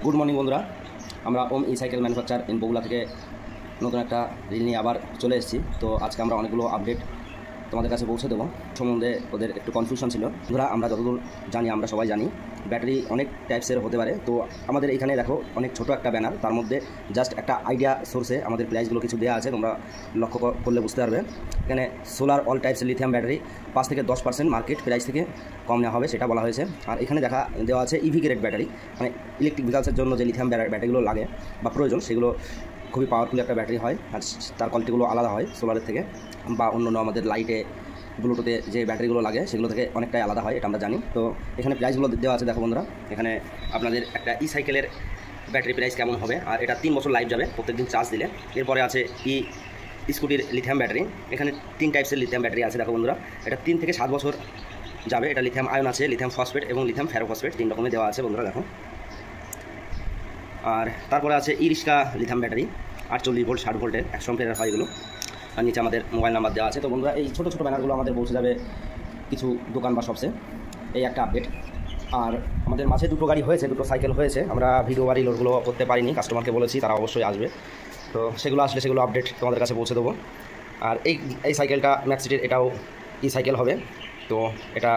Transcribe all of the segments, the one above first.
Good morning বন্ধুরা, আমরা ওম ই cycle manufacture in Bagula থেকে নতুন একটা রিল নিয়ে আবার চলে এসেছি। তো আজকে আমরা অনেকগুলো আপডেট তোমাদের কাছে পৌঁছে দেবো। সম্বন্ধে ওদের একটু কনফিউশন ছিল। বন্ধুরা, আমরা যতদূর জানি, আমরা সবাই জানি ব্যাটারি অনেক টাইপসের হতে পারে। তো আমাদের এইখানে দেখো অনেক ছোট একটা ব্যানার, তার মধ্যে জাস্ট একটা আইডিয়া সোর্সে আমাদের প্রাইসগুলো কিছু দেওয়া আছে, তোমরা লক্ষ্য করলে বুঝতে পারবে। এখানে সোলার অল টাইপসের লিথিয়াম ব্যাটারি 5 থেকে 10% মার্কেট প্রাইস থেকে কম নেওয়া হবে, সেটা বলা হয়েছে। আর এখানে দেওয়া আছে ইভি গ্রেড ব্যাটারি, মানে ইলেকট্রিক ভেহিকলসের জন্য যে লিথিয়াম ব্যাটারিগুলো লাগে বা প্রয়োজন, সেগুলো খুবই পাওয়ারফুল একটা ব্যাটারি হয়, আর তার কোয়ালিটিগুলো আলাদা হয় সোলারের থেকে বা অন্য আমাদের লাইটে ব্লুটুথে যে ব্যাটারিগুলো লাগে সেগুলো থেকে অনেকটাই আলাদা হয়, এটা আমরা জানি। তো এখানে প্রাইসগুলো দেওয়া আছে, দেখো বন্ধুরা। এখানে আপনাদের একটা সাইকেলের ব্যাটারি প্রাইস কেমন হবে, আর এটা 3 বছর লাইফ যাবে প্রত্যেকদিন চার্জ দিলে। এরপরে আছে স্কুটির লিথিয়াম ব্যাটারি। এখানে 3 টাইপসের লিথিয়াম ব্যাটারি আছে, দেখো বন্ধুরা। এটা 3 থেকে 7 বছর যাবে। এটা লিথিয়াম আয়ন আছে, লিথিয়াম ফসফেট এবং লিথিয়াম ফেরোফসফেট, 3 রকমের দেওয়া আছে বন্ধুরা, দেখো। আর তারপরে আছে রিক্সা লিথিয়াম ব্যাটারি 48 ভোল্ট 60 ভোল্টের 100 অ্যাম্পিয়ারের হয় এগুলো। আর নিচে আমাদের মোবাইল নাম্বার দেওয়া আছে। তো বন্ধুরা, এই ছোটো ছোটো ব্যানারগুলো আমাদের পৌঁছে যাবে কিছু দোকান বা শপসে, এই একটা আপডেট। আর আমাদের মাঝে 2টো গাড়ি হয়েছে, 2টো সাইকেল হয়েছে, আমরা ভিডিও বাড়ি লোডগুলো করতে পারিনি, কাস্টমারকে বলেছি, তারা অবশ্যই আসবে। তো সেগুলো আসলে সেগুলো আপডেট তোমাদের কাছে পৌঁছে দেবো। আর এই সাইকেলটা ম্যাক্সিটির, এটাও সাইকেল হবে। তো এটা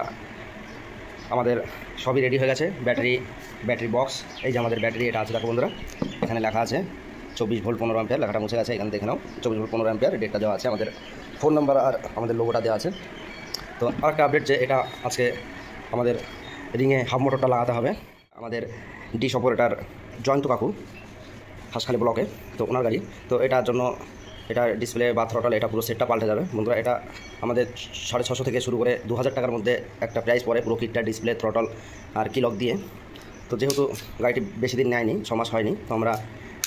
আমাদের সবই রেডি হয়ে গেছে। ব্যাটারি বক্স, এই যে আমাদের ব্যাটারি, এটা আছে, দেখো বন্ধুরা। এখানে লেখা আছে 24 ভোল্ট 15 অ্যাম্পিয়ার, লেখাটা মুছে গেছে, এখানে দেখে নাও। 24 ভোল্ট 15 অ্যাম্পিয়ার, ডেটটা দেওয়া আছে, আমাদের ফোন নাম্বার আর আমাদের লোগোটা দেওয়া আছে। তো আরেকটা আপডেট, যে এটা আজকে আমাদের রিংয়ে হাফ মোটরটা লাগাতে হবে। আমাদের ডিশ অপারেটার জয়ন্ত কাকু, হাঁসখালি ব্লকে, তো ওনার গাড়ি। তো এটার জন্য এটা ডিসপ্লে বা থ্রটল, এটা পুরো সেটটা পাল্টে যাবে বন্ধুরা। এটা আমাদের 650 থেকে শুরু করে 2000 টাকার মধ্যে একটা প্রাইস পড়ে, পুরো কিটটা, ডিসপ্লে, থ্রটল আর কিলক দিয়ে। তো যেহেতু গাড়িটি বেশি দিন নেয়নি, 6 মাস হয়নি, তো আমরা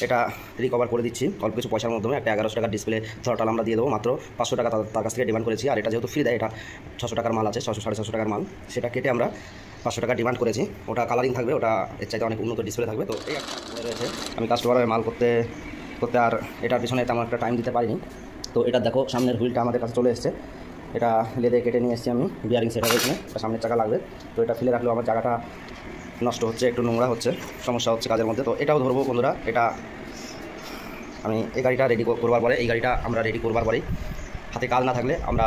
এটা রিকভার করে দিচ্ছি অল্প কিছু পয়সার মাধ্যমে। একটা 1100 টাকার ডিসপ্লে থ্রটল আমরা দিয়ে দেবো, মাত্র 500 টাকা তার কাছ থেকে ডিমান্ড করেছি। আর এটা যেহেতু ফ্রি দেয়, এটা 600 টাকার মাল আছে, 600-650 টাকার মাল, সেটা কেটে আমরা 500 টাকা ডিমান্ড করেছি। ওটা কালারিং থাকবে, ওটা এর চাইতে অনেক উন্নত ডিসপ্লে থাকবে। তো এই একটা রয়েছে, আমি কাস্টমারের মাল করতে আর এটার পিছনে তেমন একটা টাইম দিতে পারিনি। তো এটা দেখো, সামনের হুইলটা আমাদের কাছে চলে এসেছে, এটা লেদে কেটে নিয়ে এসেছি আমি, বিয়ারিং সেট হবে এখানে, এটা সামনের চাকা লাগবে। তো এটা ফেলে রাখলেও আমার জায়গাটা নষ্ট হচ্ছে, একটু নোংরা হচ্ছে, সমস্যা হচ্ছে কাজের মধ্যে। তো এটাও ধরবো বন্ধুরা। এটা আমি এই গাড়িটা রেডি করবার পরে, এই গাড়িটা আমরা রেডি করবার পরেই, হাতে কাজ না থাকলে আমরা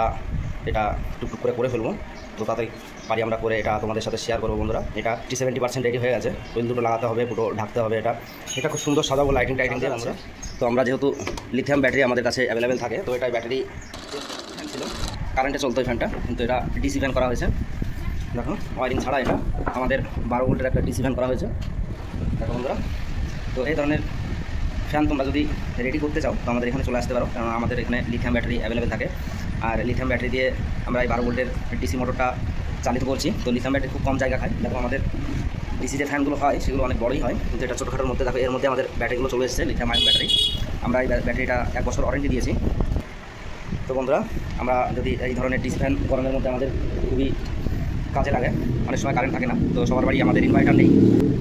এটা টুকটুক করে ফেলবো। তো তাতে পারি আমরা করে এটা তোমাদের সাথে শেয়ার করবো বন্ধুরা। এটা 70% রেডি হয়ে গেছে, হুইল দুটো লাগাতে হবে, পুরো ঢাকতে হবে। এটা খুব সুন্দর সাজাবো লাইটিং দিয়ে বন্ধুরা। তো আমরা যেহেতু লিথিয়াম ব্যাটারি আমাদের কাছে অ্যাভেলেবেল থাকে, তো এটা ব্যাটারি ফ্যান ছিল, কারেন্টে চলতো এই ফ্যানটা, কিন্তু এটা ডিসি ফ্যান করা হয়েছে। দেখো, ওয়ারিং ছাড়া এটা আমাদের 12 ভোল্টের একটা ডিসি ফ্যান করা হয়েছে, দেখো বন্ধুরা। তো এই ধরনের ফ্যান তোমরা যদি রেডি করতে চাও, তো আমাদের এখানে চলে আসতে পারো, কারণ আমাদের এখানে লিথিয়াম ব্যাটারি অ্যাভেলেবেল থাকে। আর লিথিয়াম ব্যাটারি দিয়ে আমরা এই 12 ভোল্টের ডিসি মোটরটা চালিত করছি। তো লিথিয়াম ব্যাটারি খুব কম জায়গা খায়। দেখো, আমাদের ডিসি যে ফ্যানগুলো হয় সেগুলো অনেক বড়ই হয়, কিন্তু এটা ছোটোখাটোর মধ্যে। দেখো, এর মধ্যে আমাদের ব্যাটারিগুলো চলে এসেছে, লিথিয়াম আয়ন ব্যাটারি। আমরা এই ব্যাটারিটা 1 বছর ওয়ারেন্টি দিয়েছি। তো বন্ধুরা, আমরা যদি এই ধরনের ডিসি ফ্যান গরমের মধ্যে আমাদের খুবই কাজে লাগে, অনেক সময় কারেন্ট থাকে না, তো সবার বাড়ি আমাদের ইনভার্টার নেই।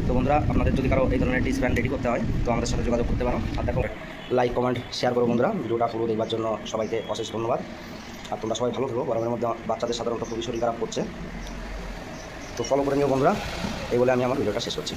তো বন্ধুরা, আপনাদের যদি কারো এই ধরনের ডিসি ফ্যান রেডি করতে হয়, তো আমাদের সাথে যোগাযোগ করতে পারো। আর দেখো, লাইক কমেন্ট শেয়ার করো বন্ধুরা। ভিডিওটা পুরো দেখবার জন্য সবাইকে অশেষ ধন্যবাদ। আর তোমরা সবাই ভালো থেকো। গরমের মধ্যে বাচ্চাদের সাধারণত খুবই শরীর খারাপ করছে, তো ফলো করে নিও বন্ধুরা। এই বলে আমি আমার ভিডিওটা শেষ করছি।